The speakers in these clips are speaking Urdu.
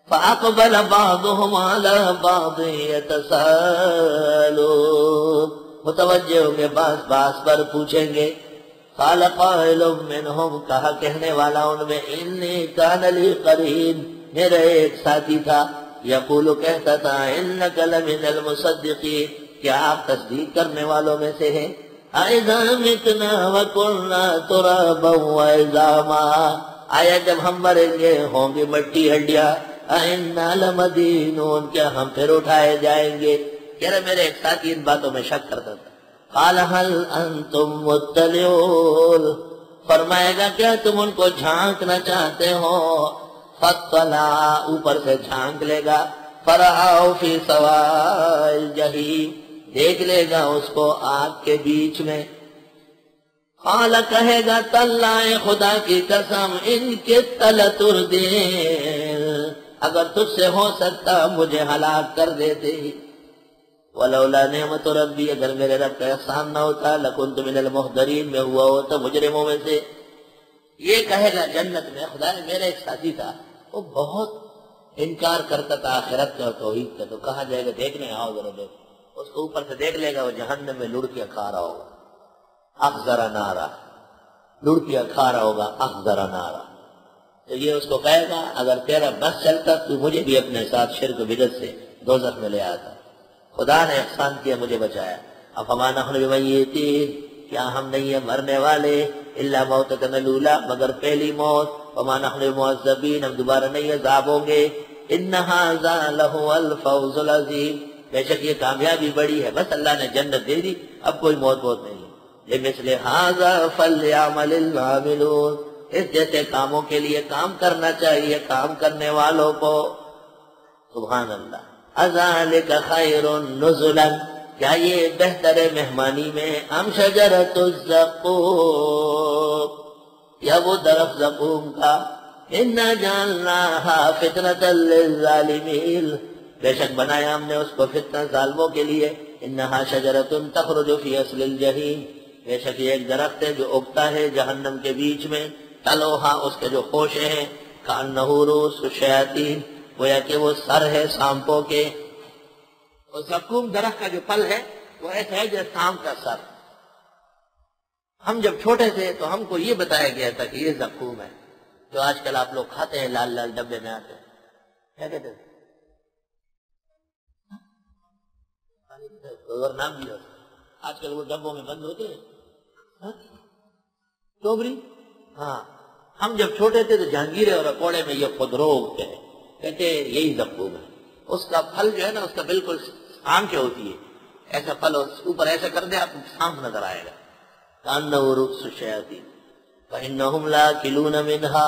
فَأَقْبَلَ بَعْضُهُمْ عَلَى بَعْضٍ يَتَسَاءَلُونَ متوجہ ہوں گے بعض پر پوچھیں گے. قَالَ قَائِلٌ مِّنْهُمْ کہا کہنے والا ان میں إِنِّي كَانَ لِي قَرِينٌ میرا ایک ساتھی تھا یقول کہتا تھا إِنَّكَ لَمِنَ الْمُصَدِّقِينَ کیا آپ تصدیق کرنے والوں میں سے ہیں. أَإِذَا مِتْنَا وَكُنَّا تُرَابًا وَعِظَامًا آیا جب ہم مریں گے ہوں گے مٹی ہڈیاں. أَإِنَّا لَمَدِينُونَ کیا ہم پھر اٹھائے جائیں گے. کہہ رہے میرے ایک ساتھی ان باتوں میں شک کرتا تھا. قَالَ هَلْ أَنْتُمْ مُطَّلِعُونَ فرمائے گا کیا تم ان کو جھانکنا چاہتے ہو. فَاطَّلَعَ اوپر سے جھانک لے گا. فَرَآهُ فِي سَوَاءِ الْجَحِيمِ دیکھ لے گا اس کو آگ کے بیچ میں. قال کہے گا تاللہ خدا کی قسم ان کے لتردین اگر تجھ سے ہو سکتا مجھے ہلاک کر دیتے. ولولا نعمت ربی اگر میرے رب کا احسان نہ ہوتا لکنت من المحضرین میں ہوا ہوتا مجرموں میں سے. یہ کہے گا جنت میں خدا نے میرا ایک ساتھی تھا وہ بہت انکار کرتا تھا آخرت کا اور توحید کا. تو کہا جائے گا دیکھنے آؤ ذرا دیکھ. اس کو اوپر سے دیکھ لے گا وہ جہنم میں لڑکیاں کھا رہا ہوگا. اخذر نارا لڑکیاں کھا رہا ہوگا اخذر نارا. تو یہ اس کو کہے گا اگر تیرا بس چلتا تو مجھے بھی اپنے ساتھ شرک و بدعت سے دوزخ میں لے آتا. خدا نے احسان کیا مجھے بچایا. افما نحن بمیتین کیا ہم نہیں ہیں مرنے والے الا موتتنا الاولی مگر پہلی موت. وما نحن بمعذبین ہم دوبارہ نہیں عذاب ہوں گے. ان ھذا لہو الفوز العظیم بے شک یہ کامیابی بڑی ہے. بس اللہ نے جنت دے دی اب کوئی موت نہیں. لمثل ھذا فلیعمل العاملون اس جیسے کاموں کے لیے کام کرنا چاہیے کام کرنے والوں کو. سبحان اللہ. اذالک خیر نزلا کیا یہ بہتر مہمانی میں ام شجرۃ الزقوم یا وہ درخت زقوم کا. انا جعلناها فتنۃ للظالمین بے شک بنایا ہم نے اس کو فتنہ ظالموں کے لیے. انہا شجرۃ تخرج فی اصل الجحیم بے شک یہ ایک درخت ہے جو اگتا ہے جہنم کے بیچ میں. تلوہا اس کے جو خوشے ہیں کانہ رؤوس الشیاطین گویا کہ وہ سر ہے سانپوں کے. اور زقوم درخت کا جو پھل ہے وہ ایسا ہے جیسے سانپ کا سر. ہم جب چھوٹے تھے تو ہم کو یہ بتایا گیا تھا کہ یہ زقوم ہے جو آج کل آپ لوگ کھاتے ہیں لال لال ڈبے میں آتے ہیں. کیا کہتے ہیں نام بھی ہوتا آج کل وہ ڈبوں میں بند ہوتے ہیں ٹوبری. ہاں ہم جب چھوٹے تھے تو جہانگیرے اور اکوڑے میں یہ خودرو اگتے ہیں کہتے ہیں یہی زقوم ہے. اس کا پھل جو ہے نا اس کا بالکل آنکھیں ہوتی ہے ایسا پھل اوپر ایسا کر دے آپ کو سانپ نظر آئے گا. کانہ رؤوس الشیاطین فانہم لاکلون منہا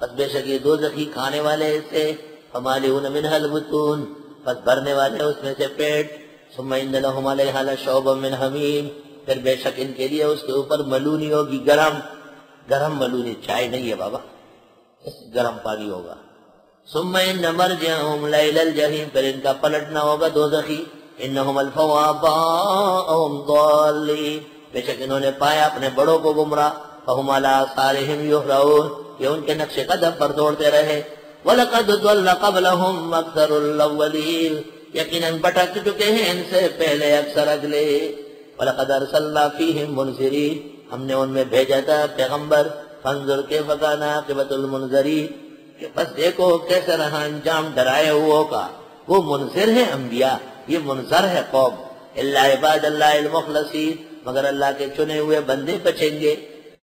بس بے شک یہ دوزخی کھانے والے اس سے. فمالئون منہا البطون بس بھرنے والے اس میں سے پیٹ. ثم ان لهم علیہا لشوبا من حمیم پھر بے شک ان کے لیے اس کے اوپر ملونی ہوگی گرم ملونی چائے نہیں ہے بابا گرم پانی ہوگا. ثم ان مرجعهم لإلی الجحیم پھر ان کا پلٹنا ہوگا دوزخی. انہم الفوا آباءهم ضالین بے شک انہوں نے پایا اپنے بڑوں کو گمراہ. فهم علی آثارهم یہرعون یہ ان کے نقش قدم پر دوڑتے رہے. وَلَقَدْ ضَلَّ قَبْلَهُمْ أَكْثَرُ الْأَوَّلِينَ یقیناً بھٹک چکے ہیں ان سے پہلے اکثر اگلے. وَلَقَدْ أَرْسَلْنَا فِيهِمْ مُنذِرِينَ ہم نے ان میں بھیجا تھا پیغمبر. فانظر کیف کان عاقبۃ المنذرین کہ بس دیکھو کیسے رہا انجام ڈرائے ہوئوں کا. وہ منذر ہے انبیاء یہ منذر ہے قوم. الا عباد اللہ المخلصین مگر اللہ کے چنے ہوئے بندے بچیں گے.